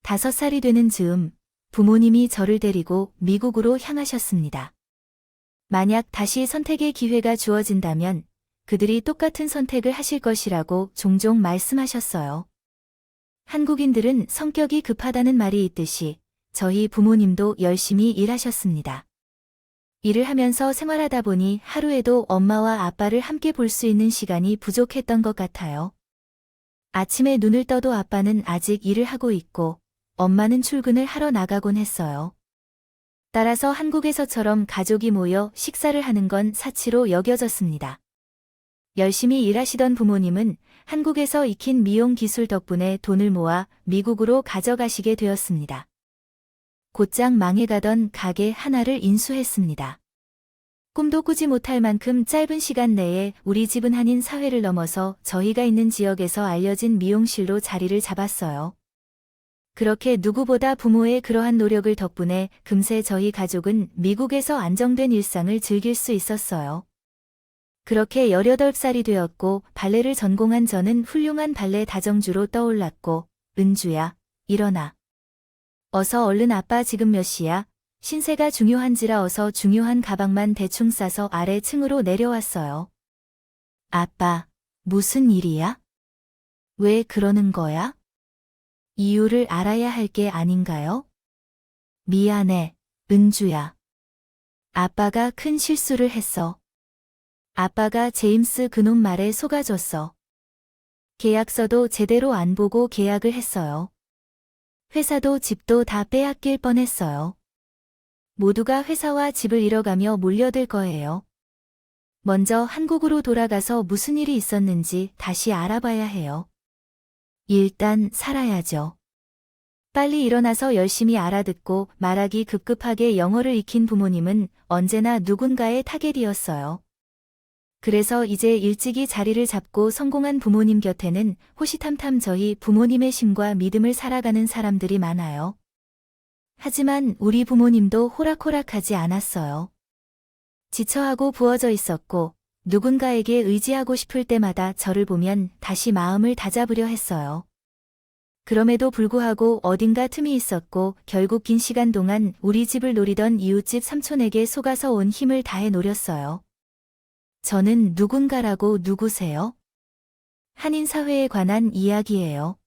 5살이 되는 즈음 부모님이 저를 데리고 미국으로 향하셨습니다. 만약 다시 선택의 기회가 주어진다면 그들이 똑같은 선택을 하실 것이라고 종종 말씀하셨어요. 한국인들은 성격이 급하다는 말이 있듯이 저희 부모님도 열심히 일하셨습니다. 일을 하면서 생활하다 보니 하루에도 엄마와 아빠를 함께 볼 수 있는 시간이 부족했던 것 같아요. 아침에 눈을 떠도 아빠는 아직 일을 하고 있고 엄마는 출근을 하러 나가곤 했어요. 따라서 한국에서처럼 가족이 모여 식사를 하는 건 사치로 여겨졌습니다. 열심히 일하시던 부모님은 한국에서 익힌 미용 기술 덕분에 돈을 모아 미국으로 가져가시게 되었습니다. 곧장 망해가던 가게 하나를 인수했습니다. 꿈도 꾸지 못할 만큼 짧은 시간 내에 우리 집은 한인 사회를 넘어서 저희가 있는 지역에서 알려진 미용실로 자리를 잡았어요. 그렇게 누구보다 부모의 그러한 노력을 덕분에 금세 저희 가족은 미국에서 안정된 일상을 즐길 수 있었어요. 그렇게 18살이 되었고 발레를 전공한 저는 훌륭한 발레 다정주로 떠올랐고, 은주야, 일어나. 어서 얼른 아빠 지금 몇 시야? 신세가 중요한지라 어서 중요한 가방만 대충 싸서 아래 층으로 내려왔어요. 아빠, 무슨 일이야? 왜 그러는 거야? 이유를 알아야 할 게 아닌가요? 미안해, 은주야. 아빠가 큰 실수를 했어. 아빠가 제임스 그놈 말에 속아줬어. 계약서도 제대로 안 보고 계약을 했어요. 회사도 집도 다 빼앗길 뻔했어요. 모두가 회사와 집을 잃어가며 몰려들 거예요. 먼저 한국으로 돌아가서 무슨 일이 있었는지 다시 알아봐야 해요. 일단 살아야죠. 빨리 일어나서 열심히 알아듣고 말하기 급급하게 영어를 익힌 부모님은 언제나 누군가의 타겟이었어요. 그래서 이제 일찍이 자리를 잡고 성공한 부모님 곁에는 호시탐탐 저희 부모님의 힘과 믿음을 살아가는 사람들이 많아요. 하지만 우리 부모님도 호락호락하지 않았어요. 지쳐하고 부어져 있었고 누군가에게 의지하고 싶을 때마다 저를 보면 다시 마음을 다잡으려 했어요. 그럼에도 불구하고 어딘가 틈이 있었고 결국 긴 시간 동안 우리 집을 노리던 이웃집 삼촌에게 속아서 온 힘을 다해 노렸어요. 저는 누군가라고 누구세요? 한인 사회에 관한 이야기예요.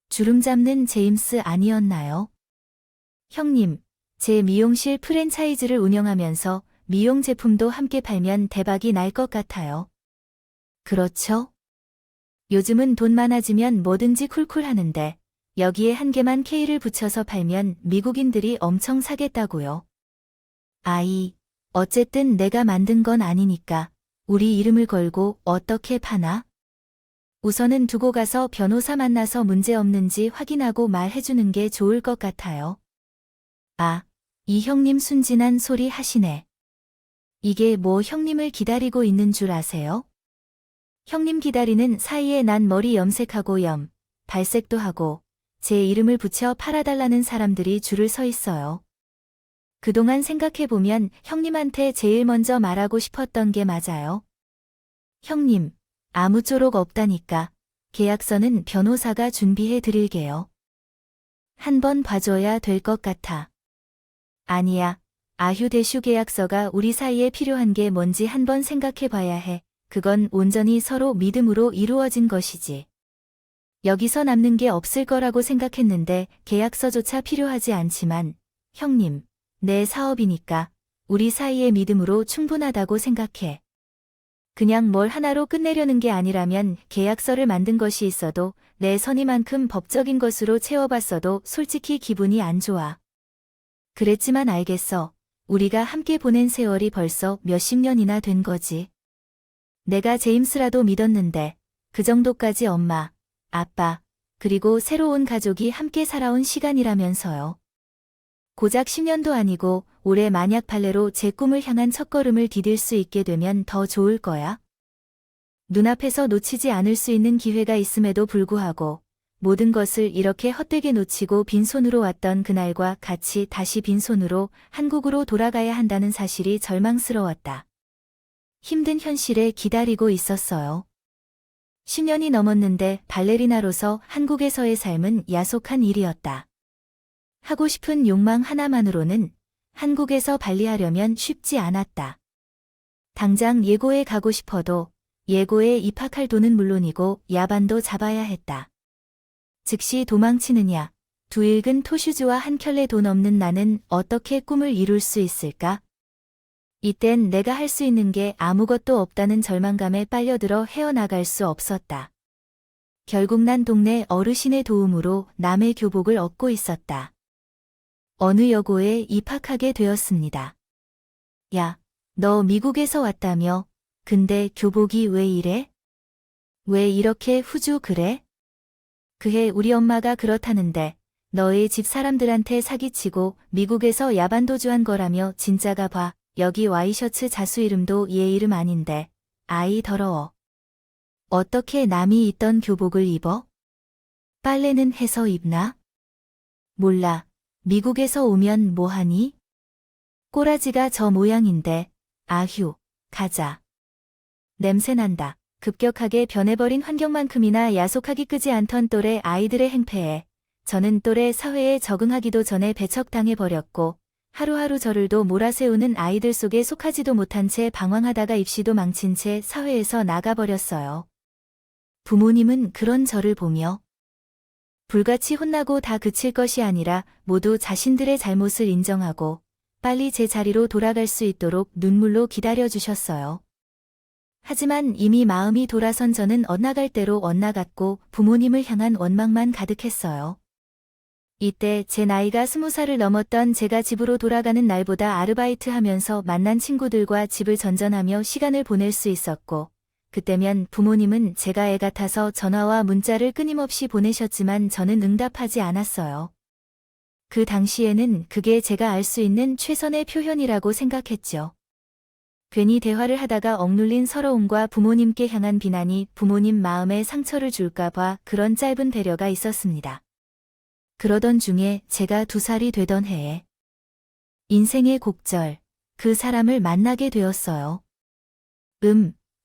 주름 잡는 제임스 아니었나요? 형님, 제 미용실 프랜차이즈를 운영하면서 미용 제품도 함께 팔면 대박이 날 것 같아요. 그렇죠? 요즘은 돈 많아지면 뭐든지 쿨쿨 하는데 여기에 한 개만 K를 붙여서 팔면 미국인들이 엄청 사겠다고요. 아이, 어쨌든 내가 만든 건 아니니까 우리 이름을 걸고 어떻게 파나? 우선은 두고 가서 변호사 만나서 문제 없는지 확인하고 말해주는 게 좋을 것 같아요. 아, 이 형님 순진한 소리 하시네. 이게 뭐 형님을 기다리고 있는 줄 아세요? 형님 기다리는 사이에 난 머리 염색하고 발색도 하고 제 이름을 붙여 팔아달라는 사람들이 줄을 서 있어요. 그동안 생각해보면 형님한테 제일 먼저 말하고 싶었던 게 맞아요. 형님, 아무쪼록 없다니까 계약서는 변호사가 준비해 드릴게요. 한번 봐줘야 될 것 같아. 아니야. 아휴대슈 계약서가 우리 사이에 필요한 게 뭔지 한번 생각해 봐야 해. 그건 온전히 서로 믿음으로 이루어진 것이지. 여기서 남는 게 없을 거라고 생각했는데 계약서조차 필요하지 않지만 형님, 내 사업이니까 우리 사이의 믿음으로 충분하다고 생각해. 그냥 뭘 하나로 끝내려는 게 아니라면 계약서를 만든 것이 있어도 내 선의만큼 법적인 것으로 채워봤어도 솔직히 기분이 안 좋아. 그랬지만 알겠어. 우리가 함께 보낸 세월이 벌써 몇십 년이나 된 거지. 내가 제임스라도 믿었는데 그 정도까지 엄마, 아빠, 그리고 새로운 가족이 함께 살아온 시간이라면서요. 고작 10년도 아니고 올해 만약 발레로 제 꿈을 향한 첫걸음을 디딜 수 있게 되면 더 좋을 거야. 눈앞에서 놓치지 않을 수 있는 기회가 있음에도 불구하고 모든 것을 이렇게 헛되게 놓치고 빈손으로 왔던 그날과 같이 다시 빈손으로 한국으로 돌아가야 한다는 사실이 절망스러웠다. 힘든 현실에 기다리고 있었어요. 10년이 넘었는데 발레리나로서 한국에서의 삶은 야속한 일이었다. 하고 싶은 욕망 하나만으로는 한국에서 발리하려면 쉽지 않았다. 당장 예고에 가고 싶어도 예고에 입학할 돈은 물론이고 야반도 잡아야 했다. 즉시 도망치느냐, 두 읽은 토슈즈와 한 켤레 돈 없는 나는 어떻게 꿈을 이룰 수 있을까? 이땐 내가 할 수 있는 게 아무것도 없다는 절망감에 빨려들어 헤어나갈 수 없었다. 결국 난 동네 어르신의 도움으로 남의 교복을 얻고 있었다. 어느 여고에 입학하게 되었습니다. 야, 너 미국에서 왔다며? 근데 교복이 왜 이래? 왜 이렇게 후주 그래? 그해 우리 엄마가 그렇다는데 너희 집 사람들한테 사기치고 미국에서 야반도주한 거라며. 진짜가 봐. 여기 와이셔츠 자수 이름도 얘 이름 아닌데. 아이 더러워. 어떻게 남이 입던 교복을 입어? 빨래는 해서 입나? 몰라. 미국에서 오면 뭐하니? 꼬라지가 저 모양인데. 아휴, 가자. 냄새난다. 급격하게 변해버린 환경만큼이나 야속하기 끄지 않던 또래 아이들의 행패에 저는 또래 사회에 적응하기도 전에 배척당해버렸고 하루하루 저를도 몰아세우는 아이들 속에 속하지도 못한 채 방황하다가 입시도 망친 채 사회에서 나가버렸어요. 부모님은 그런 저를 보며 불같이 혼나고 다 그칠 것이 아니라 모두 자신들의 잘못을 인정하고 빨리 제 자리로 돌아갈 수 있도록 눈물로 기다려주셨어요. 하지만 이미 마음이 돌아선 저는 엇나갈 대로 엇나갔고 부모님을 향한 원망만 가득했어요. 이때 제 나이가 20살을 넘었던 제가 집으로 돌아가는 날보다 아르바이트하면서 만난 친구들과 집을 전전하며 시간을 보낼 수 있었고 그때면 부모님은 제가 애 같아서 전화와 문자를 끊임없이 보내셨지만 저는 응답하지 않았어요. 그 당시에는 그게 제가 알 수 있는 최선의 표현이라고 생각했죠. 괜히 대화를 하다가 억눌린 서러움과 부모님께 향한 비난이 부모님 마음에 상처를 줄까봐 그런 짧은 배려가 있었습니다. 그러던 중에 제가 2살이 되던 해에 인생의 곡절, 그 사람을 만나게 되었어요.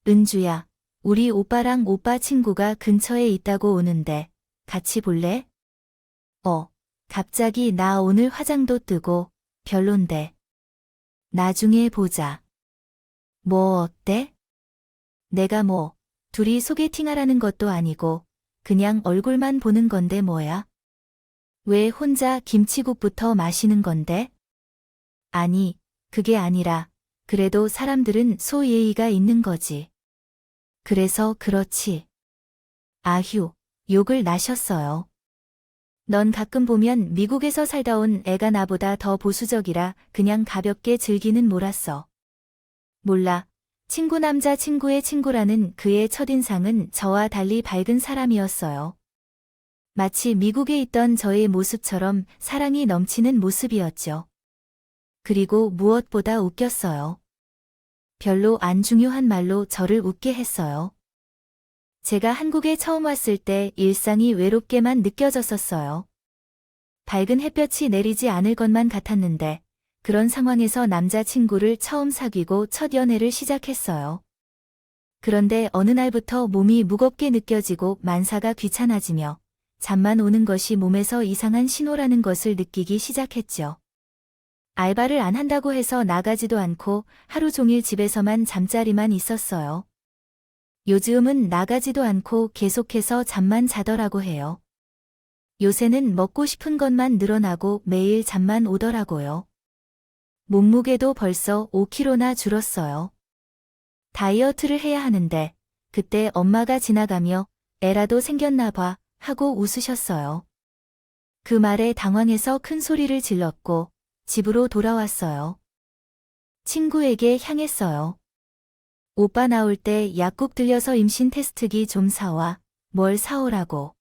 은주야, 우리 오빠랑 오빠 친구가 근처에 있다고 오는데 같이 볼래? 갑자기 나 오늘 화장도 뜨고 별론데. 나중에 보자. 뭐 어때? 내가 둘이 소개팅하라는 것도 아니고 그냥 얼굴만 보는 건데 뭐야? 왜 혼자 김치국부터 마시는 건데? 아니, 그게 아니라 그래도 사람들은 소예의가 있는 거지. 그래서 그렇지. 아휴, 욕을 나셨어요. 넌 가끔 보면 미국에서 살다 온 애가 나보다 더 보수적이라 그냥 가볍게 즐기는 몰았어. 몰라. 친구 남자 친구의 친구라는 그의 첫인상은 저와 달리 밝은 사람이었어요. 마치 미국에 있던 저의 모습처럼 사랑이 넘치는 모습이었죠. 그리고 무엇보다 웃겼어요. 별로 안 중요한 말로 저를 웃게 했어요. 제가 한국에 처음 왔을 때 일상이 외롭게만 느껴졌었어요. 밝은 햇볕이 내리지 않을 것만 같았는데 그런 상황에서 남자친구를 처음 사귀고 첫 연애를 시작했어요. 그런데 어느 날부터 몸이 무겁게 느껴지고 만사가 귀찮아지며 잠만 오는 것이 몸에서 이상한 신호라는 것을 느끼기 시작했죠. 알바를 안 한다고 해서 나가지도 않고 하루 종일 집에서만 잠자리만 있었어요. 요즘은 나가지도 않고 계속해서 잠만 자더라고 해요. 요새는 먹고 싶은 것만 늘어나고 매일 잠만 오더라고요. 몸무게도 벌써 5kg나 줄었어요. 다이어트를 해야 하는데 그때 엄마가 지나가며 애라도 생겼나 봐 하고 웃으셨어요. 그 말에 당황해서 큰 소리를 질렀고 집으로 돌아왔어요. 친구에게 향했어요. 오빠 나올 때 약국 들려서 임신 테스트기 좀 사와. 뭘 사오라고.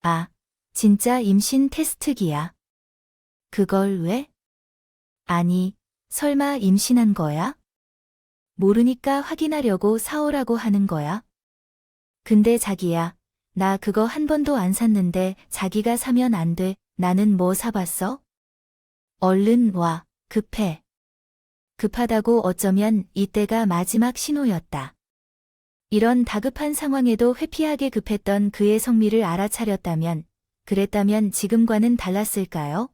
아, 진짜 임신 테스트기야. 그걸 왜? 아니, 설마 임신한 거야? 모르니까 확인하려고 사오라고 하는 거야? 근데 자기야, 나 그거 한 번도 안 샀는데 자기가 사면 안 돼. 나는 뭐 사봤어? 얼른 와, 급해. 급하다고 어쩌면 이때가 마지막 신호였다. 이런 다급한 상황에도 회피하게 급했던 그의 성미를 알아차렸다면, 그랬다면 지금과는 달랐을까요?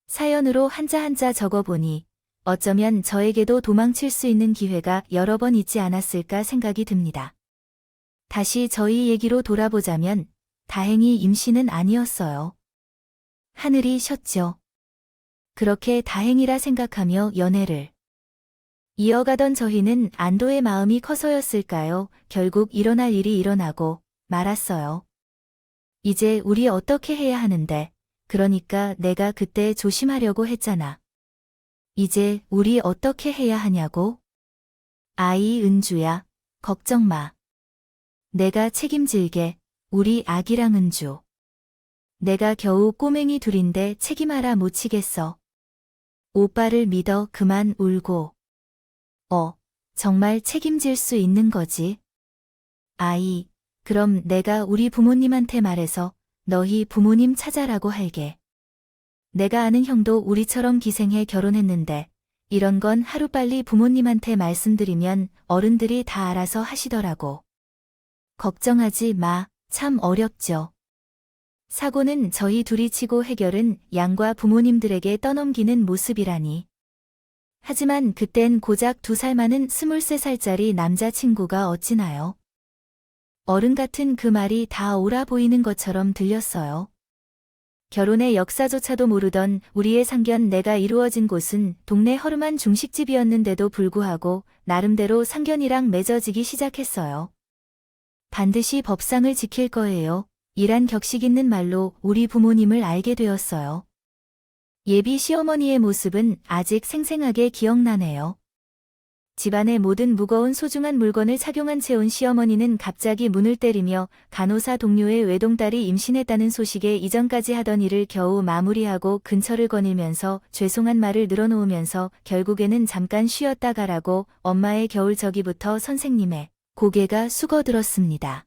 사연으로 한자 한자 적어보니 어쩌면 저에게도 도망칠 수 있는 기회가 여러 번 있지 않았을까 생각이 듭니다. 다시 저희 얘기로 돌아보자면 다행히 임신은 아니었어요. 하늘이 쉬었죠. 그렇게 다행이라 생각하며 연애를 이어가던 저희는 안도의 마음이 커서였을까요? 결국 일어날 일이 일어나고 말았어요. 이제 우리 어떻게 해야 하는데, 그러니까 내가 그때 조심하려고 했잖아. 이제 우리 어떻게 해야 하냐고? 아이 은주야, 걱정 마. 내가 책임질게, 우리 아기랑 은주. 내가 겨우 꼬맹이 둘인데 책임하라 못 치겠어. 오빠를 믿어 그만 울고. 정말 책임질 수 있는 거지? 아이, 그럼 내가 우리 부모님한테 말해서 너희 부모님 찾아라고 할게. 내가 아는 형도 우리처럼 기생해 결혼했는데 이런 건 하루빨리 부모님한테 말씀드리면 어른들이 다 알아서 하시더라고. 걱정하지 마, 참 어렵죠. 사고는 저희 둘이 치고 해결은 양과 부모님들에게 떠넘기는 모습이라니. 하지만 그땐 고작 2살 많은 23살짜리 남자친구가 어찌나요? 어른 같은 그 말이 다 옳아 보이는 것처럼 들렸어요. 결혼의 역사조차도 모르던 우리의 상견 내가 이루어진 곳은 동네 허름한 중식집이었는데도 불구하고 나름대로 상견이랑 맺어지기 시작했어요. 반드시 법상을 지킬 거예요. 이란 격식 있는 말로 우리 부모님을 알게 되었어요. 예비 시어머니의 모습은 아직 생생하게 기억나네요. 집안의 모든 무거운 소중한 물건을 착용한 채 온 시어머니는 갑자기 문을 때리며 간호사 동료의 외동딸이 임신했다는 소식에 이전까지 하던 일을 겨우 마무리하고 근처를 거닐면서 죄송한 말을 늘어놓으면서 결국에는 잠깐 쉬었다 가라고 엄마의 겨울저기부터 선생님의 고개가 숙어들었습니다.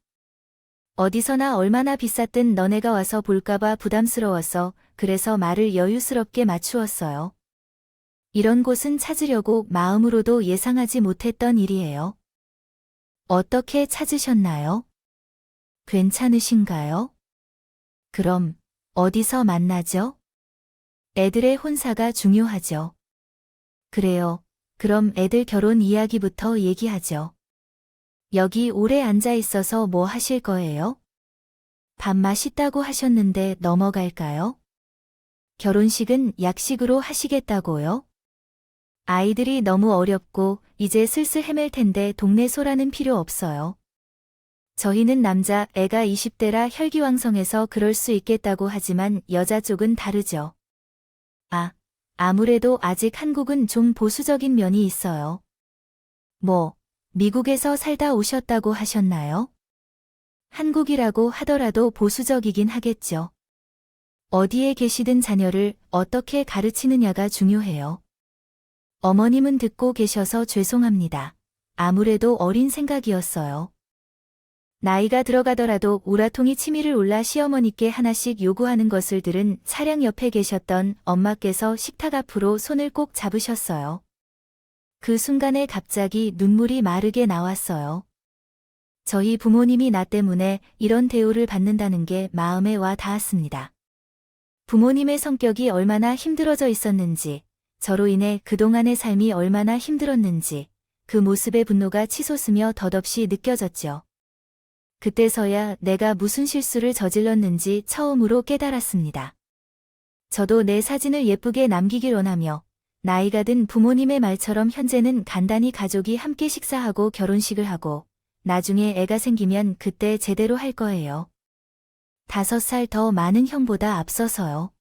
어디서나 얼마나 비쌌든 너네가 와서 볼까봐 부담스러웠어. 그래서 말을 여유스럽게 맞추었어요. 이런 곳은 찾으려고 마음으로도 예상하지 못했던 일이에요. 어떻게 찾으셨나요? 괜찮으신가요? 그럼 어디서 만나죠? 애들의 혼사가 중요하죠. 그래요. 그럼 애들 결혼 이야기부터 얘기하죠. 여기 오래 앉아 있어서 뭐 하실 거예요? 밥 맛있다고 하셨는데 넘어갈까요? 결혼식은 약식으로 하시겠다고요? 아이들이 너무 어렵고 이제 슬슬 헤맬 텐데 동네 소라는 필요 없어요. 저희는 남자 애가 20대라 혈기왕성해서 그럴 수 있겠다고 하지만 여자 쪽은 다르죠. 아무래도 아직 한국은 좀 보수적인 면이 있어요. 미국에서 살다 오셨다고 하셨나요? 한국이라고 하더라도 보수적이긴 하겠죠. 어디에 계시든 자녀를 어떻게 가르치느냐가 중요해요. 어머님은 듣고 계셔서 죄송합니다. 아무래도 어린 생각이었어요. 나이가 들어가더라도 우라통이 치밀을 올라 시어머니께 하나씩 요구하는 것을 들은 차량 옆에 계셨던 엄마께서 식탁 앞으로 손을 꼭 잡으셨어요. 그 순간에 갑자기 눈물이 마르게 나왔어요. 저희 부모님이 나 때문에 이런 대우를 받는다는 게 마음에 와 닿았습니다. 부모님의 성격이 얼마나 힘들어져 있었는지, 저로 인해 그동안의 삶이 얼마나 힘들었는지, 그 모습의 분노가 치솟으며 덧없이 느껴졌죠. 그때서야 내가 무슨 실수를 저질렀는지 처음으로 깨달았습니다. 저도 내 사진을 예쁘게 남기길 원하며, 나이가 든 부모님의 말처럼 현재는 간단히 가족이 함께 식사하고 결혼식을 하고, 나중에 애가 생기면 그때 제대로 할 거예요. 5살 더 많은 형보다 앞서서요.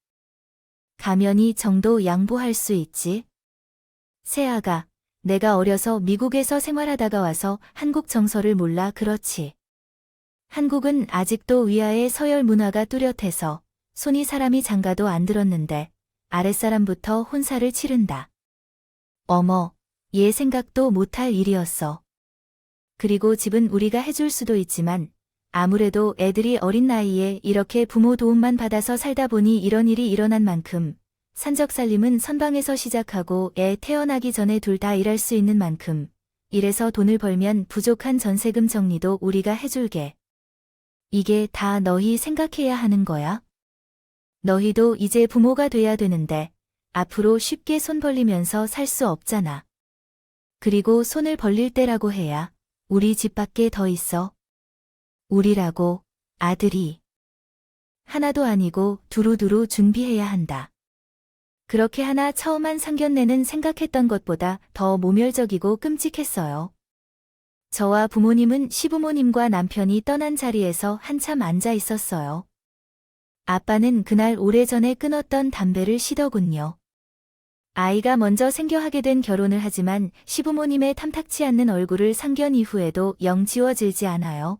가면이 정도 양보할 수 있지. 새아가, 내가 어려서 미국에서 생활하다가 와서 한국 정서를 몰라 그렇지. 한국은 아직도 위아래 서열 문화가 뚜렷해서 손이 사람이 장가도 안 들었는데 아랫사람부터 혼사를 치른다. 어머, 얘 생각도 못할 일이었어. 그리고 집은 우리가 해줄 수도 있지만 아무래도 애들이 어린 나이에 이렇게 부모 도움만 받아서 살다 보니 이런 일이 일어난 만큼 산적살림은 선방에서 시작하고 애 태어나기 전에 둘 다 일할 수 있는 만큼 이래서 돈을 벌면 부족한 전세금 정리도 우리가 해줄게. 이게 다 너희 생각해야 하는 거야? 너희도 이제 부모가 돼야 되는데 앞으로 쉽게 손 벌리면서 살 수 없잖아. 그리고 손을 벌릴 때라고 해야 우리 집 밖에 더 있어. 우리라고 아들이 하나도 아니고 두루두루 준비해야 한다. 그렇게 하나 처음 한 상견례는 생각했던 것보다 더 모멸적이고 끔찍했어요. 저와 부모님은 시부모님과 남편이 떠난 자리에서 한참 앉아 있었어요. 아빠는 그날 오래전에 끊었던 담배를 시더군요. 아이가 먼저 생겨하게 된 결혼을 하지만 시부모님의 탐탁치 않는 얼굴을 상견 이후에도 영 지워질지 않아요.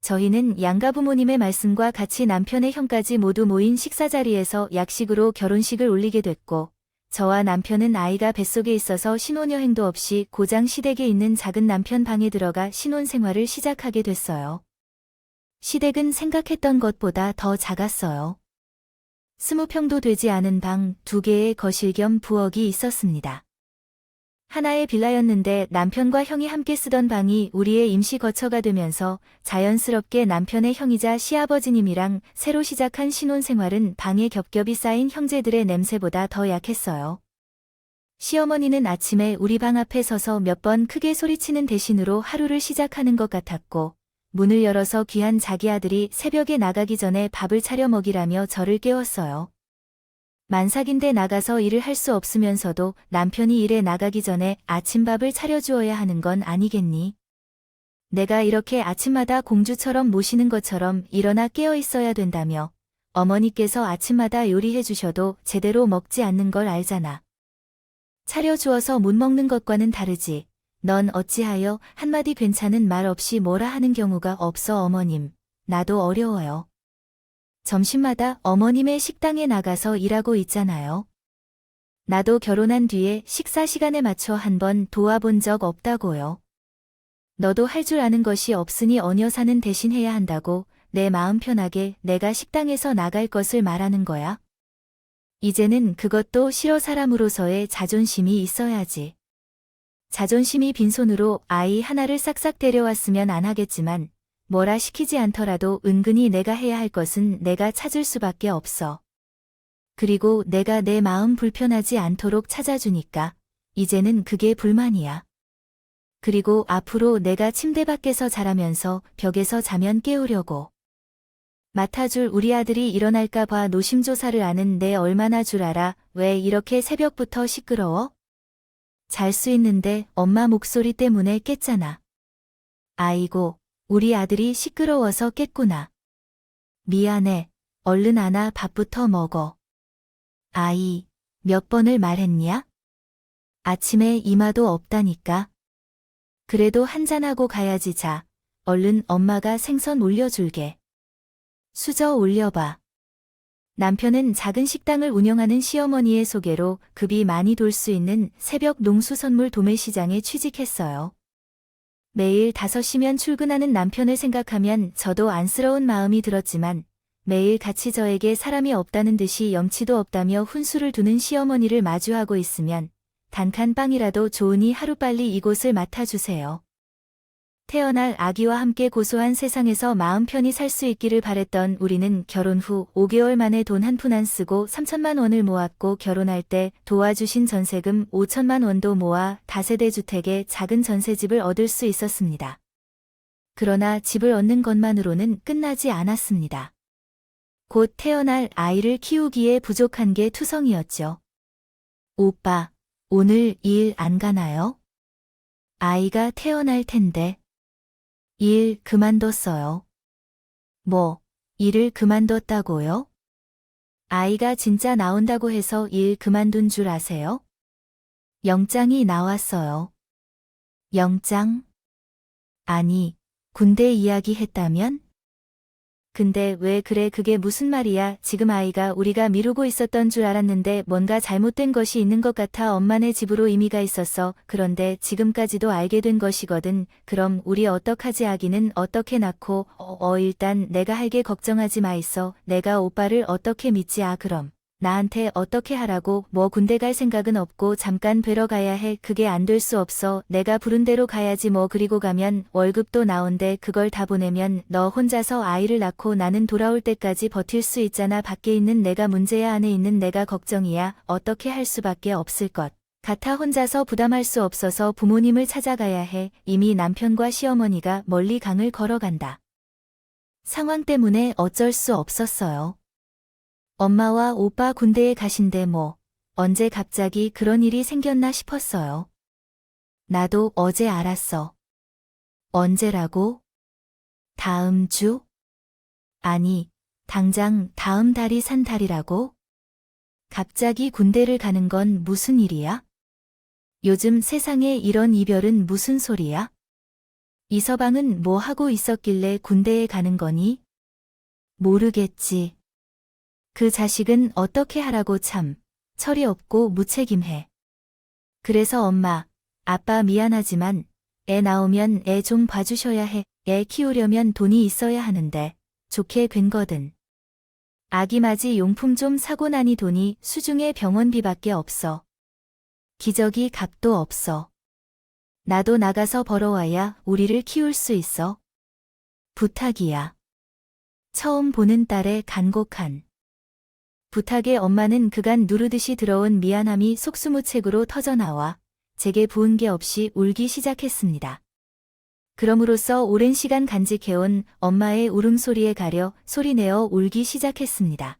저희는 양가 부모님의 말씀과 같이 남편의 형까지 모두 모인 식사 자리에서 약식으로 결혼식을 올리게 됐고, 저와 남편은 아이가 뱃속에 있어서 신혼여행도 없이 고장 시댁에 있는 작은 남편 방에 들어가 신혼생활을 시작하게 됐어요. 시댁은 생각했던 것보다 더 작았어요. 20평도 되지 않은 방 2개의 거실 겸 부엌이 있었습니다. 하나의 빌라였는데 남편과 형이 함께 쓰던 방이 우리의 임시 거처가 되면서 자연스럽게 남편의 형이자 시아버지님이랑 새로 시작한 신혼생활은 방에 겹겹이 쌓인 형제들의 냄새보다 더 약했어요. 시어머니는 아침에 우리 방 앞에 서서 몇 번 크게 소리치는 대신으로 하루를 시작하는 것 같았고, 문을 열어서 귀한 자기 아들이 새벽에 나가기 전에 밥을 차려 먹이라며 저를 깨웠어요. 만삭인데 나가서 일을 할 수 없으면서도 남편이 일에 나가기 전에 아침밥을 차려주어야 하는 건 아니겠니? 내가 이렇게 아침마다 공주처럼 모시는 것처럼 일어나 깨어 있어야 된다며 어머니께서 아침마다 요리해 주셔도 제대로 먹지 않는 걸 알잖아. 차려주어서 못 먹는 것과는 다르지. 넌 어찌하여 한마디 괜찮은 말 없이 뭐라 하는 경우가 없어 어머님. 나도 어려워요. 점심마다 어머님의 식당에 나가서 일하고 있잖아요. 나도 결혼한 뒤에 식사 시간에 맞춰 한 번 도와본 적 없다고요. 너도 할 줄 아는 것이 없으니 어녀사는 대신 해야 한다고 내 마음 편하게 내가 식당에서 나갈 것을 말하는 거야? 이제는 그것도 싫어 사람으로서의 자존심이 있어야지. 자존심이 빈손으로 아이 하나를 싹싹 데려왔으면 안 하겠지만 뭐라 시키지 않더라도 은근히 내가 해야 할 것은 내가 찾을 수밖에 없어. 그리고 내가 내 마음 불편하지 않도록 찾아주니까 이제는 그게 불만이야. 그리고 앞으로 내가 침대 밖에서 자라면서 벽에서 자면 깨우려고. 맡아줄 우리 아들이 일어날까 봐 노심조사를 아는 내 얼마나 줄 알아. 왜 이렇게 새벽부터 시끄러워? 잘 수 있는데 엄마 목소리 때문에 깼잖아. 아이고. 우리 아들이 시끄러워서 깼구나. 미안해. 얼른 안아 밥부터 먹어. 아이, 몇 번을 말했냐? 아침에 이마도 없다니까. 그래도 한잔하고 가야지 자. 얼른 엄마가 생선 올려줄게. 수저 올려봐. 남편은 작은 식당을 운영하는 시어머니의 소개로 급이 많이 돌 수 있는 새벽 농수선물 도매시장에 취직했어요. 매일 5시면 출근하는 남편을 생각하면 저도 안쓰러운 마음이 들었지만 매일 같이 저에게 사람이 없다는 듯이 염치도 없다며 훈수를 두는 시어머니를 마주하고 있으면 단칸 빵이라도 좋으니 하루빨리 이곳을 맡아주세요. 태어날 아기와 함께 고소한 세상에서 마음 편히 살 수 있기를 바랬던 우리는 결혼 후 5개월 만에 돈 한 푼 안 쓰고 3천만 원을 모았고 결혼할 때 도와주신 전세금 5천만 원도 모아 다세대 주택의 작은 전세집을 얻을 수 있었습니다. 그러나 집을 얻는 것만으로는 끝나지 않았습니다. 곧 태어날 아이를 키우기에 부족한 게 투성이었죠. 오빠, 오늘 일 안 가나요? 아이가 태어날 텐데. 일 그만뒀어요. 뭐, 일을 그만뒀다고요? 아이가 진짜 나온다고 해서 일 그만둔 줄 아세요? 영장이 나왔어요. 영장? 아니, 군대 이야기 했다면? 근데 왜 그래 그게 무슨 말이야 지금 아이가 우리가 미루고 있었던 줄 알았는데 뭔가 잘못된 것이 있는 것 같아 엄마네 집으로 이미 가 있었어. 그런데 지금까지도 알게 된 것이거든. 그럼 우리 어떡하지 아기는 어떻게 낳고 일단 내가 할게 걱정하지 마 있어. 내가 오빠를 어떻게 믿지 그럼. 나한테 어떻게 하라고 뭐 군대 갈 생각은 없고 잠깐 뵈러 가야 해. 그게 안 될 수 없어. 내가 부른 대로 가야지 뭐. 그리고 가면 월급도 나온대. 그걸 다 보내면 너 혼자서 아이를 낳고 나는 돌아올 때까지 버틸 수 있잖아. 밖에 있는 내가 문제야. 안에 있는 내가 걱정이야. 어떻게 할 수밖에 없을 것 같아. 혼자서 부담할 수 없어서 부모님을 찾아가야 해. 이미 남편과 시어머니가 멀리 강을 걸어간다. 상황 때문에 어쩔 수 없었어요. 엄마와 오빠 군대에 가신대 뭐. 언제 갑자기 그런 일이 생겼나 싶었어요. 나도 어제 알았어. 언제라고? 다음 주? 아니, 당장 다음 달이 산 달이라고? 갑자기 군대를 가는 건 무슨 일이야? 요즘 세상에 이런 이별은 무슨 소리야? 이서방은 뭐 하고 있었길래 군대에 가는 거니? 모르겠지. 그 자식은 어떻게 하라고 참, 철이 없고 무책임해. 그래서 엄마, 아빠 미안하지만 애 나오면 애 좀 봐주셔야 해. 애 키우려면 돈이 있어야 하는데 좋게 된 거든. 아기맞이 용품 좀 사고 나니 돈이 수중에 병원비밖에 없어. 기저귀 값도 없어. 나도 나가서 벌어와야 우리를 키울 수 있어. 부탁이야. 처음 보는 딸의 간곡한 부탁에 엄마는 그간 누르듯이 들어온 미안함이 속수무책으로 터져나와 제게 부은 게 없이 울기 시작했습니다. 그럼으로써 오랜 시간 간직해온 엄마의 울음소리에 가려 소리내어 울기 시작했습니다.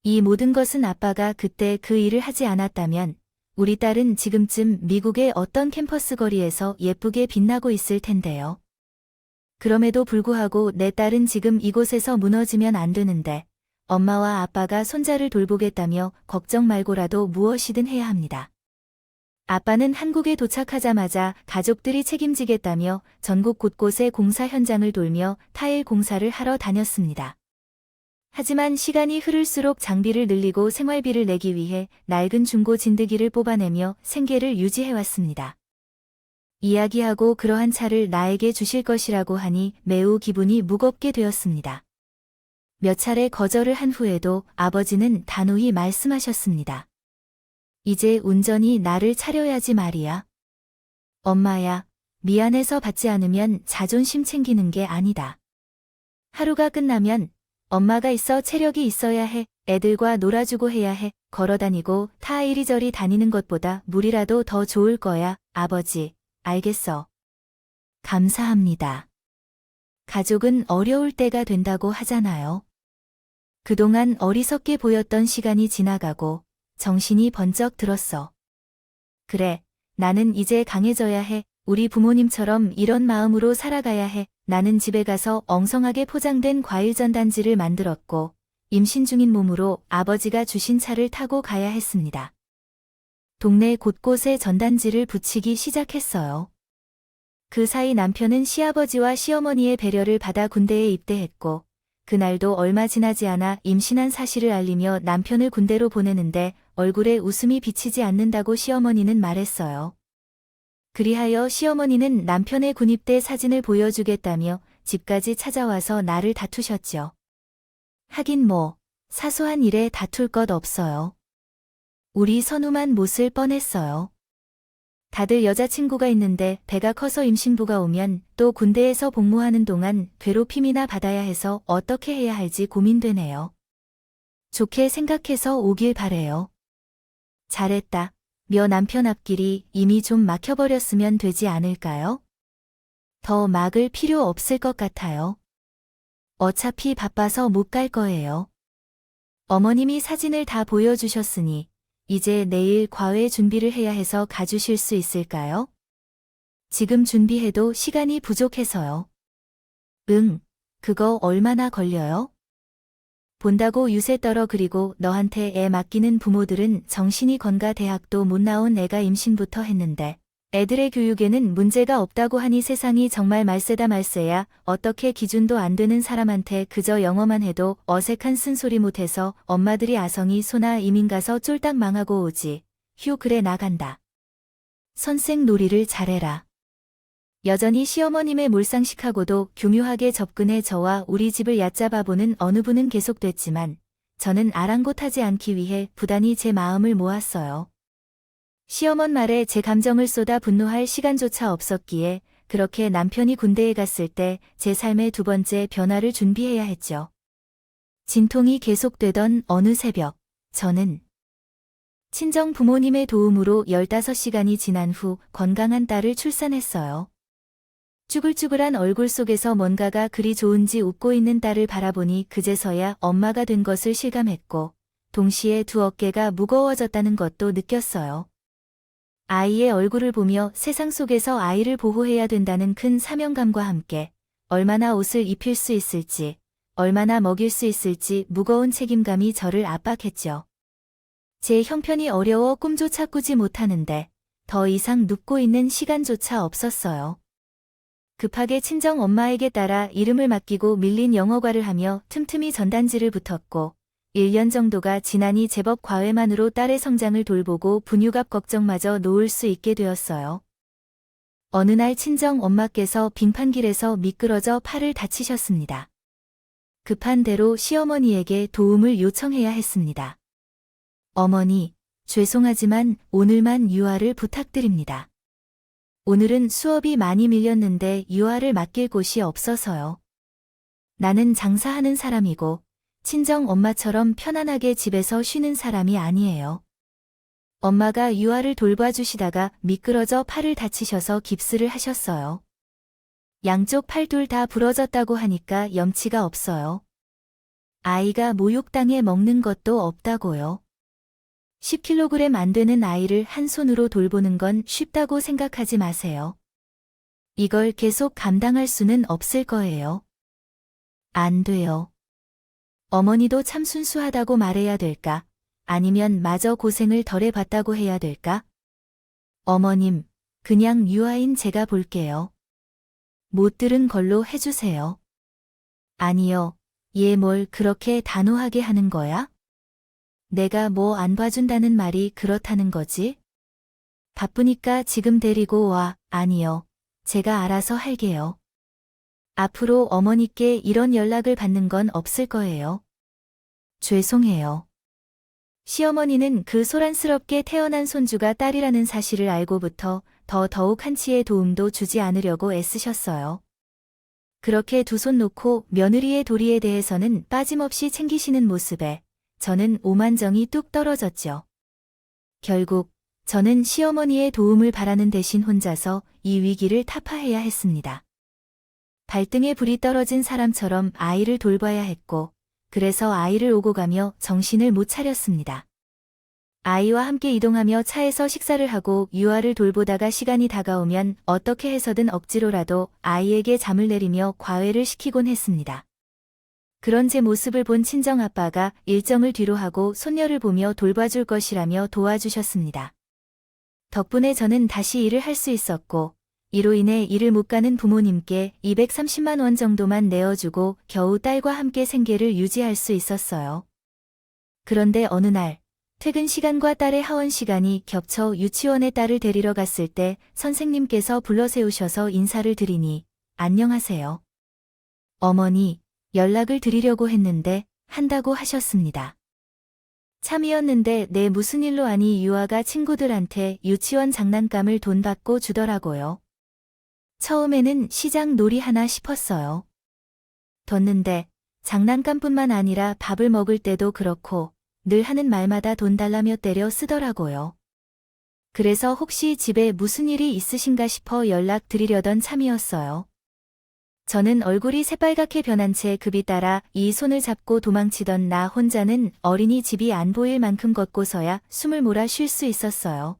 이 모든 것은 아빠가 그때 그 일을 하지 않았다면 우리 딸은 지금쯤 미국의 어떤 캠퍼스 거리에서 예쁘게 빛나고 있을 텐데요. 그럼에도 불구하고 내 딸은 지금 이곳에서 무너지면 안 되는데 엄마와 아빠가 손자를 돌보겠다며 걱정 말고라도 무엇이든 해야 합니다. 아빠는 한국에 도착하자마자 가족들이 책임지겠다며 전국 곳곳의 공사 현장을 돌며 타일 공사를 하러 다녔습니다. 하지만 시간이 흐를수록 장비를 늘리고 생활비를 내기 위해 낡은 중고 진드기를 뽑아내며 생계를 유지해왔습니다. 이야기하고 그러한 차를 나에게 주실 것이라고 하니 매우 기분이 무겁게 되었습니다. 몇 차례 거절을 한 후에도 아버지는 단호히 말씀하셨습니다. 이제 운전이 나를 차려야지 말이야. 엄마야, 미안해서 받지 않으면 자존심 챙기는 게 아니다. 하루가 끝나면 엄마가 있어 체력이 있어야 해. 애들과 놀아주고 해야 해. 걸어다니고 타 이리저리 다니는 것보다 물이라도 더 좋을 거야. 아버지, 알겠어. 감사합니다. 가족은 어려울 때가 된다고 하잖아요. 그동안 어리석게 보였던 시간이 지나가고 정신이 번쩍 들었어. 그래, 나는 이제 강해져야 해. 우리 부모님처럼 이런 마음으로 살아가야 해. 나는 집에 가서 엉성하게 포장된 과일 전단지를 만들었고 임신 중인 몸으로 아버지가 주신 차를 타고 가야 했습니다. 동네 곳곳에 전단지를 붙이기 시작했어요. 그 사이 남편은 시아버지와 시어머니의 배려를 받아 군대에 입대했고 그날도 얼마 지나지 않아 임신한 사실을 알리며 남편을 군대로 보내는데 얼굴에 웃음이 비치지 않는다고 시어머니는 말했어요. 그리하여 시어머니는 남편의 군입대 사진을 보여주겠다며 집까지 찾아와서 나를 다투셨죠. 하긴 뭐 사소한 일에 다툴 것 없어요. 우리 선우만 못을 뻔했어요. 다들 여자친구가 있는데 배가 커서 임신부가 오면 또 군대에서 복무하는 동안 괴롭힘이나 받아야 해서 어떻게 해야 할지 고민되네요. 좋게 생각해서 오길 바래요. 잘했다. 며 남편 앞길이 이미 좀 막혀버렸으면 되지 않을까요? 더 막을 필요 없을 것 같아요. 어차피 바빠서 못 갈 거예요. 어머님이 사진을 다 보여주셨으니 이제 내일 과외 준비를 해야 해서 가주실 수 있을까요? 지금 준비해도 시간이 부족해서요. 응, 그거 얼마나 걸려요? 본다고 유세 떨어. 그리고 너한테 애 맡기는 부모들은 정신이 건가. 대학도 못 나온 애가 임신부터 했는데 애들의 교육에는 문제가 없다고 하니 세상이 정말 말세다 말세야. 어떻게 기준도 안 되는 사람한테 그저 영어만 해도 어색한 쓴소리 못해서 엄마들이 아성이 소나 이민 가서 쫄딱 망하고 오지. 휴, 그래 나간다. 선생 놀이를 잘해라. 여전히 시어머님의 몰상식하고도 교묘하게 접근해 저와 우리 집을 얕잡아보는 어느 분은 계속됐지만 저는 아랑곳하지 않기 위해 부단히 제 마음을 모았어요. 시어머니 말에 제 감정을 쏟아 분노할 시간조차 없었기에 그렇게 남편이 군대에 갔을 때 제 삶의 두 번째 변화를 준비해야 했죠. 진통이 계속되던 어느 새벽, 저는 친정 부모님의 도움으로 15시간이 지난 후 건강한 딸을 출산했어요. 쭈글쭈글한 얼굴 속에서 뭔가가 그리 좋은지 웃고 있는 딸을 바라보니 그제서야 엄마가 된 것을 실감했고, 동시에 두 어깨가 무거워졌다는 것도 느꼈어요. 아이의 얼굴을 보며 세상 속에서 아이를 보호해야 된다는 큰 사명감과 함께 얼마나 옷을 입힐 수 있을지, 얼마나 먹일 수 있을지 무거운 책임감이 저를 압박했죠. 제 형편이 어려워 꿈조차 꾸지 못하는데 더 이상 눕고 있는 시간조차 없었어요. 급하게 친정 엄마에게 따라 이름을 맡기고 밀린 영어과를 하며 틈틈이 전단지를 붙었고 1년 정도가 지나니 제법 과외만으로 딸의 성장을 돌보고 분유값 걱정마저 놓을 수 있게 되었어요. 어느 날 친정 엄마께서 빙판길에서 미끄러져 팔을 다치셨습니다. 급한 대로 시어머니에게 도움을 요청해야 했습니다. 어머니, 죄송하지만 오늘만 유아를 부탁드립니다. 오늘은 수업이 많이 밀렸는데 유아를 맡길 곳이 없어서요. 나는 장사하는 사람이고 친정 엄마처럼 편안하게 집에서 쉬는 사람이 아니에요. 엄마가 유아를 돌봐주시다가 미끄러져 팔을 다치셔서 깁스를 하셨어요. 양쪽 팔 둘 다 부러졌다고 하니까 염치가 없어요. 아이가 목욕당해 먹는 것도 없다고요. 10kg 안 되는 아이를 한 손으로 돌보는 건 쉽다고 생각하지 마세요. 이걸 계속 감당할 수는 없을 거예요. 안 돼요. 어머니도 참 순수하다고 말해야 될까? 아니면 마저 고생을 덜 해봤다고 해야 될까? 어머님, 그냥 유아인 제가 볼게요. 못 들은 걸로 해주세요. 아니요, 얘 뭘 그렇게 단호하게 하는 거야? 내가 뭐 안 봐준다는 말이 그렇다는 거지? 바쁘니까 지금 데리고 와. 아니요, 제가 알아서 할게요. 앞으로 어머니께 이런 연락을 받는 건 없을 거예요. 죄송해요. 시어머니는 그 소란스럽게 태어난 손주가 딸이라는 사실을 알고부터 더욱 한치의 도움도 주지 않으려고 애쓰셨어요. 그렇게 두 손 놓고 며느리의 도리에 대해서는 빠짐없이 챙기시는 모습에 저는 오만정이 뚝 떨어졌죠. 결국 저는 시어머니의 도움을 바라는 대신 혼자서 이 위기를 타파해야 했습니다. 발등에 불이 떨어진 사람처럼 아이를 돌봐야 했고, 그래서 아이를 오고 가며 정신을 못 차렸습니다. 아이와 함께 이동하며 차에서 식사를 하고 유아를 돌보다가 시간이 다가오면 어떻게 해서든 억지로라도 아이에게 잠을 내리며 과외를 시키곤 했습니다. 그런 제 모습을 본 친정아빠가 일정을 뒤로 하고 손녀를 보며 돌봐줄 것이라며 도와주셨습니다. 덕분에 저는 다시 일을 할 수 있었고, 이로 인해 일을 못 가는 부모님께 230만 원 정도만 내어주고 겨우 딸과 함께 생계를 유지할 수 있었어요. 그런데 어느 날, 퇴근 시간과 딸의 하원 시간이 겹쳐 유치원에 딸을 데리러 갔을 때 선생님께서 불러 세우셔서 인사를 드리니, 안녕하세요. 어머니, 연락을 드리려고 했는데 한다고 하셨습니다. 참이었는데 네 무슨 일로 아니 유아가 친구들한테 유치원 장난감을 돈 받고 주더라고요. 처음에는 시장 놀이 하나 싶었어요. 뒀는데 장난감뿐만 아니라 밥을 먹을 때도 그렇고 늘 하는 말마다 돈 달라며 때려 쓰더라고요. 그래서 혹시 집에 무슨 일이 있으신가 싶어 연락 드리려던 참이었어요. 저는 얼굴이 새빨갛게 변한 채 급이 따라 이 손을 잡고 도망치던 나 혼자는 어린이집이 안 보일 만큼 걷고서야 숨을 몰아 쉴 수 있었어요.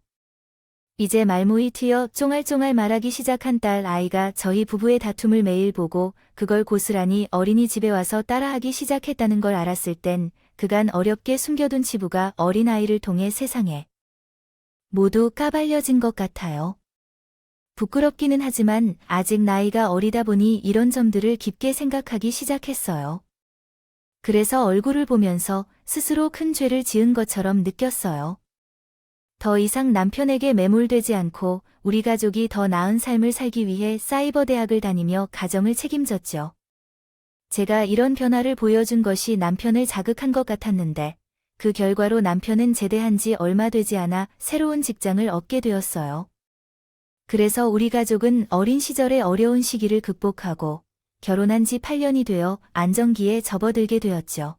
이제 말모이 트여 쫑알쫑알 말하기 시작한 딸 아이가 저희 부부의 다툼을 매일 보고 그걸 고스란히 어린이집에 와서 따라하기 시작했다는 걸 알았을 땐 그간 어렵게 숨겨둔 치부가 어린아이를 통해 세상에 모두 까발려진 것 같아요. 부끄럽기는 하지만 아직 나이가 어리다 보니 이런 점들을 깊게 생각하기 시작했어요. 그래서 얼굴을 보면서 스스로 큰 죄를 지은 것처럼 느꼈어요. 더 이상 남편에게 매몰되지 않고 우리 가족이 더 나은 삶을 살기 위해 사이버 대학을 다니며 가정을 책임졌죠. 제가 이런 변화를 보여준 것이 남편을 자극한 것 같았는데 그 결과로 남편은 제대한 지 얼마 되지 않아 새로운 직장을 얻게 되었어요. 그래서 우리 가족은 어린 시절의 어려운 시기를 극복하고 결혼한 지 8년이 되어 안정기에 접어들게 되었죠.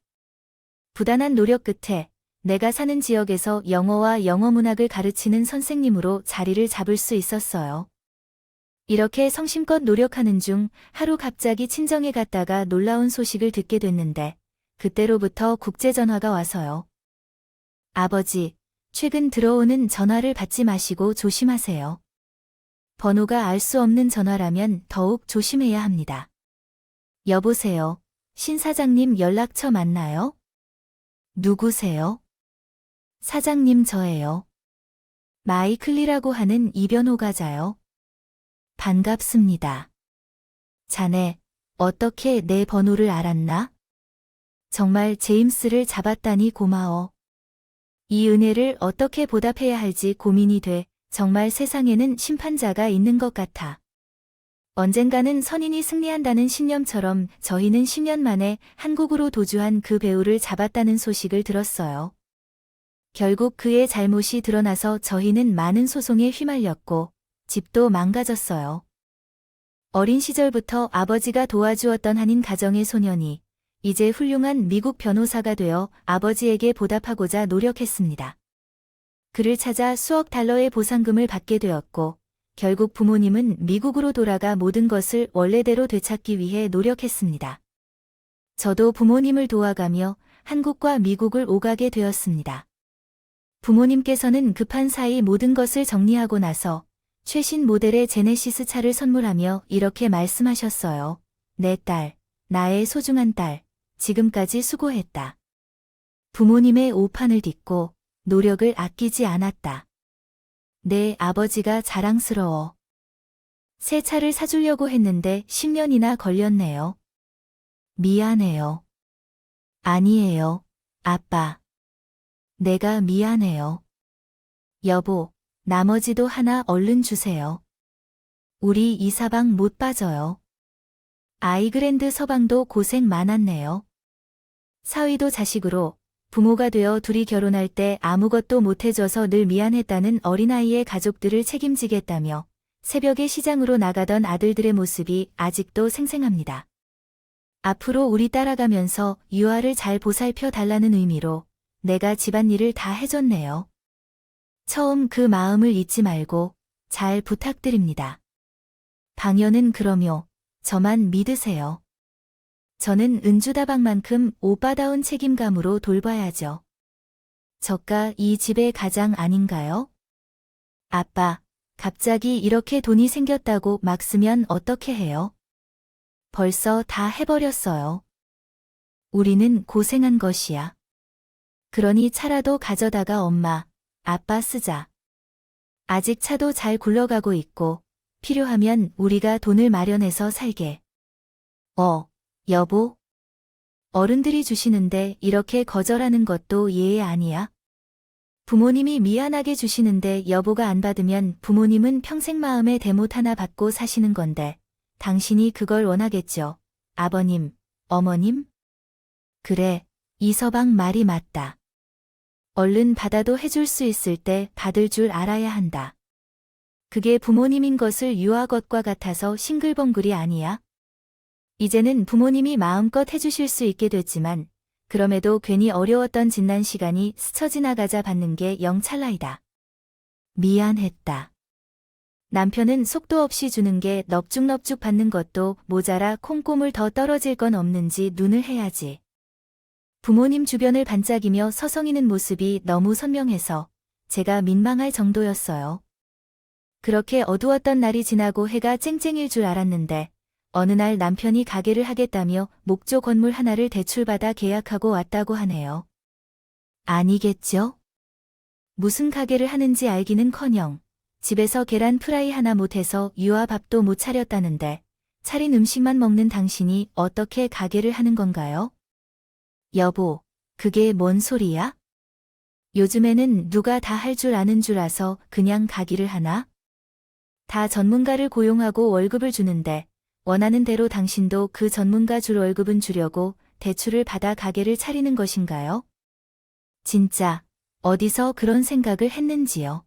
부단한 노력 끝에 내가 사는 지역에서 영어와 영어 문학을 가르치는 선생님으로 자리를 잡을 수 있었어요. 이렇게 성심껏 노력하는 중 하루 갑자기 친정에 갔다가 놀라운 소식을 듣게 됐는데 그때로부터 국제전화가 와서요. 아버지, 최근 들어오는 전화를 받지 마시고 조심하세요. 번호가 알 수 없는 전화라면 더욱 조심해야 합니다. 여보세요. 신 사장님 연락처 맞나요? 누구세요? 사장님 저예요. 마이클리라고 하는 이변호 가자요. 반갑습니다. 자네, 어떻게 내 번호를 알았나? 정말 제임스를 잡았다니 고마워. 이 은혜를 어떻게 보답해야 할지 고민이 돼 정말 세상에는 심판자가 있는 것 같아. 언젠가는 선인이 승리한다는 신념처럼 저희는 10년 만에 한국으로 도주한 그 배우를 잡았다는 소식을 들었어요. 결국 그의 잘못이 드러나서 저희는 많은 소송에 휘말렸고 집도 망가졌어요. 어린 시절부터 아버지가 도와주었던 한인 가정의 소년이 이제 훌륭한 미국 변호사가 되어 아버지에게 보답하고자 노력했습니다. 그를 찾아 수억 달러의 보상금을 받게 되었고 결국 부모님은 미국으로 돌아가 모든 것을 원래대로 되찾기 위해 노력했습니다. 저도 부모님을 도와가며 한국과 미국을 오가게 되었습니다. 부모님께서는 급한 사이 모든 것을 정리하고 나서 최신 모델의 제네시스 차를 선물하며 이렇게 말씀하셨어요. 내 딸, 나의 소중한 딸, 지금까지 수고했다. 부모님의 오판을 딛고 노력을 아끼지 않았다. 내 아버지가 자랑스러워. 새 차를 사주려고 했는데 10년이나 걸렸네요. 미안해요. 아니에요, 아빠. 내가 미안해요. 여보, 나머지도 하나 얼른 주세요. 우리 이사방 못 빠져요. 아이그랜드 서방도 고생 많았네요. 사위도 자식으로 부모가 되어 둘이 결혼할 때 아무것도 못해줘서 늘 미안했다는 어린아이의 가족들을 책임지겠다며 새벽에 시장으로 나가던 아들들의 모습이 아직도 생생합니다. 앞으로 우리 따라가면서 유아를 잘 보살펴 달라는 의미로 내가 집안일을 다 해줬네요. 처음 그 마음을 잊지 말고 잘 부탁드립니다. 방연은 그러며 저만 믿으세요. 저는 은주다방만큼 오빠다운 책임감으로 돌봐야죠. 저가 이 집의 가장 아닌가요? 아빠, 갑자기 이렇게 돈이 생겼다고 막 쓰면 어떻게 해요? 벌써 다 해버렸어요. 우리는 고생한 것이야. 그러니 차라도 가져다가 엄마, 아빠 쓰자. 아직 차도 잘 굴러가고 있고 필요하면 우리가 돈을 마련해서 살게. 여보? 어른들이 주시는데 이렇게 거절하는 것도 예의 아니야? 부모님이 미안하게 주시는데 여보가 안 받으면 부모님은 평생 마음에 대못 하나 받고 사시는 건데 당신이 그걸 원하겠죠. 아버님, 어머님? 그래, 이서방 말이 맞다. 얼른 받아도 해줄 수 있을 때 받을 줄 알아야 한다. 그게 부모님인 것을 유아 것과 같아서 싱글벙글이 아니야? 이제는 부모님이 마음껏 해주실 수 있게 됐지만 그럼에도 괜히 어려웠던 지난 시간이 스쳐 지나가자 받는 게 영 찰나이다. 미안했다. 남편은 속도 없이 주는 게 넙죽넙죽 받는 것도 모자라 콩고물 더 떨어질 건 없는지 눈을 해야지. 부모님 주변을 반짝이며 서성이는 모습이 너무 선명해서 제가 민망할 정도였어요. 그렇게 어두웠던 날이 지나고 해가 쨍쨍일 줄 알았는데 어느 날 남편이 가게를 하겠다며 목조 건물 하나를 대출받아 계약하고 왔다고 하네요. 아니겠죠? 무슨 가게를 하는지 알기는커녕 집에서 계란 프라이 하나 못해서 유아 밥도 못 차렸다는데 차린 음식만 먹는 당신이 어떻게 가게를 하는 건가요? 여보, 그게 뭔 소리야? 요즘에는 누가 다 할 줄 아는 줄 아서 그냥 가기를 하나? 다 전문가를 고용하고 월급을 주는데 원하는 대로 당신도 그 전문가 줄 월급은 주려고 대출을 받아 가게를 차리는 것인가요? 진짜 어디서 그런 생각을 했는지요.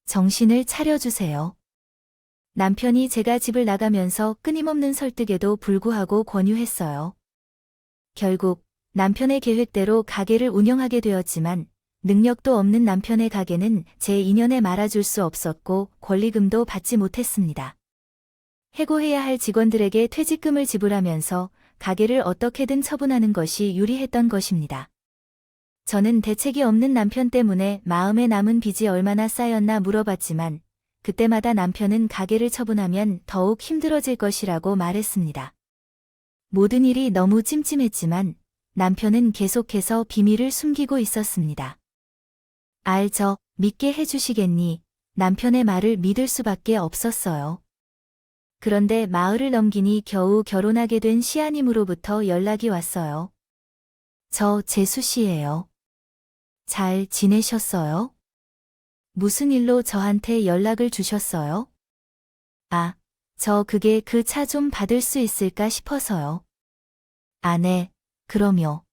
정신을 차려주세요. 남편이 제가 집을 나가면서 끊임없는 설득에도 불구하고 권유했어요. 결국 남편의 계획대로 가게를 운영하게 되었지만 능력도 없는 남편의 가게는 제 인연에 말아줄 수 없었고 권리금도 받지 못했습니다. 해고해야 할 직원들에게 퇴직금을 지불하면서 가게를 어떻게든 처분하는 것이 유리했던 것입니다. 저는 대책이 없는 남편 때문에 마음에 남은 빚이 얼마나 쌓였나 물어봤지만 그때마다 남편은 가게를 처분하면 더욱 힘들어질 것이라고 말했습니다. 모든 일이 너무 찜찜했지만 남편은 계속해서 비밀을 숨기고 있었습니다. 믿게 해주시겠니? 남편의 말을 믿을 수밖에 없었어요. 그런데 마을을 넘기니 겨우 결혼하게 된 시아님으로부터 연락이 왔어요. 저 재수 씨예요. 잘 지내셨어요? 무슨 일로 저한테 연락을 주셨어요? 그게 그 차 좀 받을 수 있을까 싶어서요. 네, 그럼요.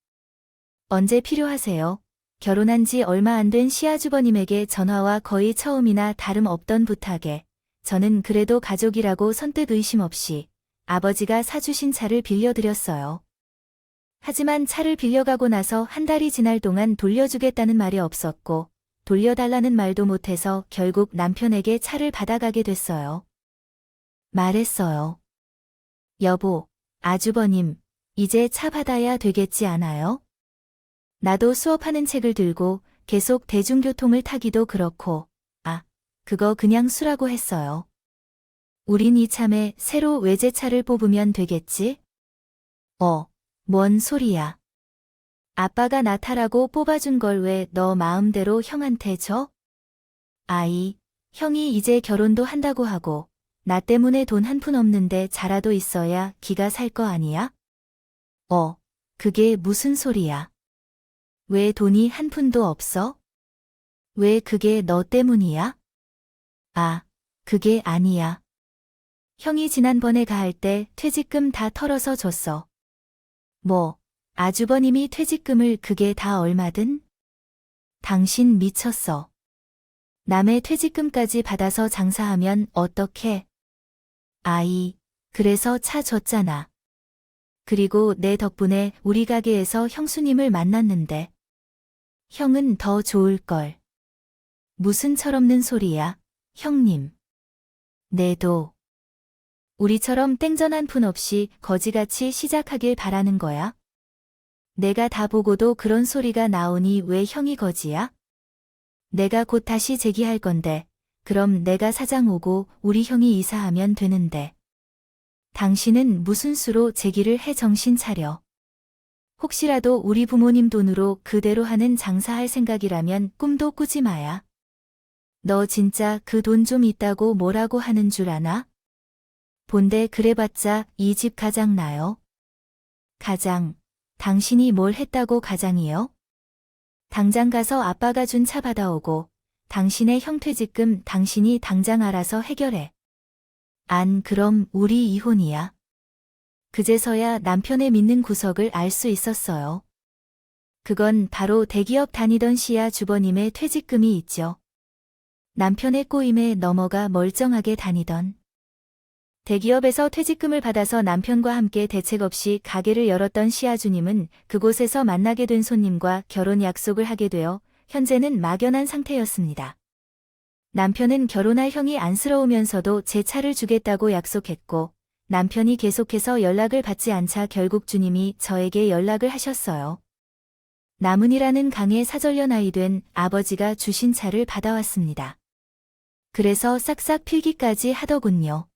언제 필요하세요? 결혼한 지 얼마 안 된 시아주버님에게 전화와 거의 처음이나 다름없던 부탁에 저는 그래도 가족이라고 선뜻 의심 없이 아버지가 사주신 차를 빌려드렸어요. 하지만 차를 빌려가고 나서 한 달이 지날 동안 돌려주겠다는 말이 없었고 돌려달라는 말도 못해서 결국 남편에게 차를 받아가게 됐어요. 말했어요. 여보, 아주버님, 이제 차 받아야 되겠지 않아요? 나도 수업하는 책을 들고 계속 대중교통을 타기도 그렇고, 그거 그냥 수라고 했어요. 우린 이참에 새로 외제차를 뽑으면 되겠지? 뭔 소리야. 아빠가 나 타라고 뽑아준 걸 왜 너 마음대로 형한테 줘? 형이 이제 결혼도 한다고 하고 나 때문에 돈 한 푼 없는데 자라도 있어야 기가 살 거 아니야? 그게 무슨 소리야. 왜 돈이 한 푼도 없어? 왜 그게 너 때문이야? 그게 아니야. 형이 지난번에 가할 때 퇴직금 다 털어서 줬어. 아주버님이 퇴직금을 그게 다 얼마든? 당신 미쳤어. 남의 퇴직금까지 받아서 장사하면 어떡해? 그래서 차 줬잖아. 그리고 내 덕분에 우리 가게에서 형수님을 만났는데. 형은 더 좋을걸. 무슨 철없는 소리야, 형님. 내도. 우리처럼 땡전 한 푼 없이 거지같이 시작하길 바라는 거야? 내가 다 보고도 그런 소리가 나오니 왜 형이 거지야? 내가 곧 다시 재기할 건데, 그럼 내가 사장 오고 우리 형이 이사하면 되는데. 당신은 무슨 수로 재기를 해 정신 차려. 혹시라도 우리 부모님 돈으로 그대로 하는 장사할 생각이라면 꿈도 꾸지 마야. 너 진짜 그 돈 좀 있다고 뭐라고 하는 줄 아나? 본데 그래봤자 이 집 가장 나요. 가장, 당신이 뭘 했다고 가장이요? 당장 가서 아빠가 준 차 받아오고 당신의 형퇴직금 당신이 당장 알아서 해결해. 안 그럼 우리 이혼이야. 그제서야 남편의 믿는 구석을 알 수 있었어요. 그건 바로 대기업 다니던 시아 주버님의 퇴직금이 있죠. 남편의 꼬임에 넘어가 멀쩡하게 다니던. 대기업에서 퇴직금을 받아서 남편과 함께 대책 없이 가게를 열었던 시아주님은 그곳에서 만나게 된 손님과 결혼 약속을 하게 되어 현재는 막연한 상태였습니다. 남편은 결혼할 형이 안쓰러우면서도 제 차를 주겠다고 약속했고 남편이 계속해서 연락을 받지 않자 결국 주님이 저에게 연락을 하셨어요. 남은이라는 강에 사절려 나이 된 아버지가 주신 차를 받아왔습니다. 그래서 싹싹 필기까지 하더군요.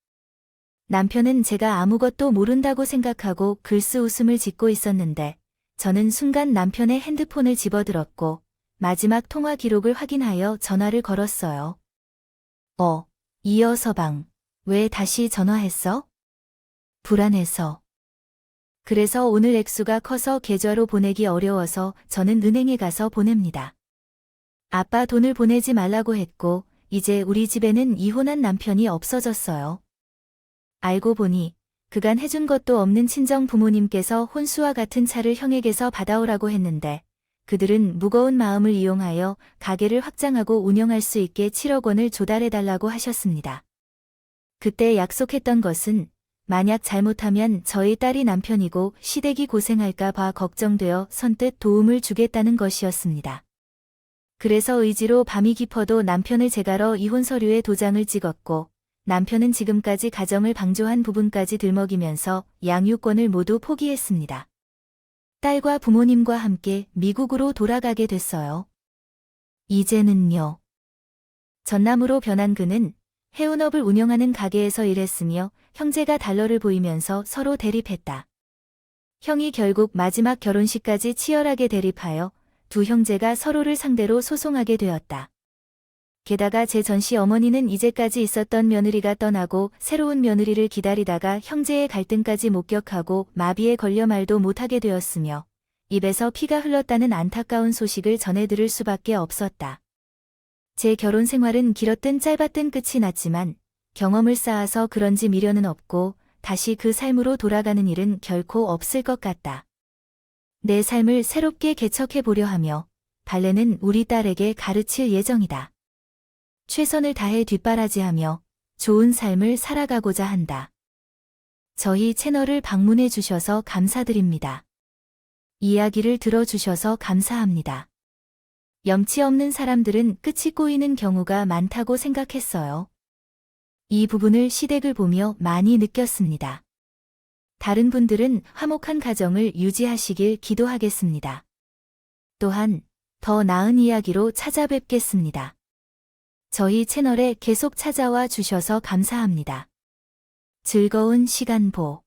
남편은 제가 아무것도 모른다고 생각하고 글쓰 웃음을 짓고 있었는데 저는 순간 남편의 핸드폰을 집어들었고 마지막 통화 기록을 확인하여 전화를 걸었어요. 이어서방, 왜 다시 전화했어? 불안해서. 그래서 오늘 액수가 커서 계좌로 보내기 어려워서 저는 은행에 가서 보냅니다. 아빠 돈을 보내지 말라고 했고 이제 우리 집에는 이혼한 남편이 없어졌어요. 알고 보니 그간 해준 것도 없는 친정 부모님께서 혼수와 같은 차를 형에게서 받아오라고 했는데 그들은 무거운 마음을 이용하여 가게를 확장하고 운영할 수 있게 7억 원을 조달해달라고 하셨습니다. 그때 약속했던 것은 만약 잘못하면 저희 딸이 남편이고 시댁이 고생할까 봐 걱정되어 선뜻 도움을 주겠다는 것이었습니다. 그래서 의지로 밤이 깊어도 남편을 제가러 이혼 서류에 도장을 찍었고 남편은 지금까지 가정을 방조한 부분까지 들먹이면서 양육권을 모두 포기했습니다. 딸과 부모님과 함께 미국으로 돌아가게 됐어요. 이제는요. 전남으로 변한 그는 해운업을 운영하는 가게에서 일했으며 형제가 달러를 보이면서 서로 대립했다. 형이 결국 마지막 결혼식까지 치열하게 대립하여 두 형제가 서로를 상대로 소송하게 되었다. 게다가 제 전시 어머니는 이제까지 있었던 며느리가 떠나고 새로운 며느리를 기다리다가 형제의 갈등까지 목격하고 마비에 걸려 말도 못하게 되었으며 입에서 피가 흘렀다는 안타까운 소식을 전해 들을 수밖에 없었다. 제 결혼 생활은 길었든 짧았든 끝이 났지만 경험을 쌓아서 그런지 미련은 없고 다시 그 삶으로 돌아가는 일은 결코 없을 것 같다. 내 삶을 새롭게 개척해 보려 하며 발레는 우리 딸에게 가르칠 예정이다. 최선을 다해 뒷바라지하며 좋은 삶을 살아가고자 한다. 저희 채널을 방문해 주셔서 감사드립니다. 이야기를 들어주셔서 감사합니다. 염치 없는 사람들은 끝이 꼬이는 경우가 많다고 생각했어요. 이 부분을 시댁을 보며 많이 느꼈습니다. 다른 분들은 화목한 가정을 유지하시길 기도하겠습니다. 또한 더 나은 이야기로 찾아뵙겠습니다. 저희 채널에 계속 찾아와 주셔서 감사합니다. 즐거운 시간 보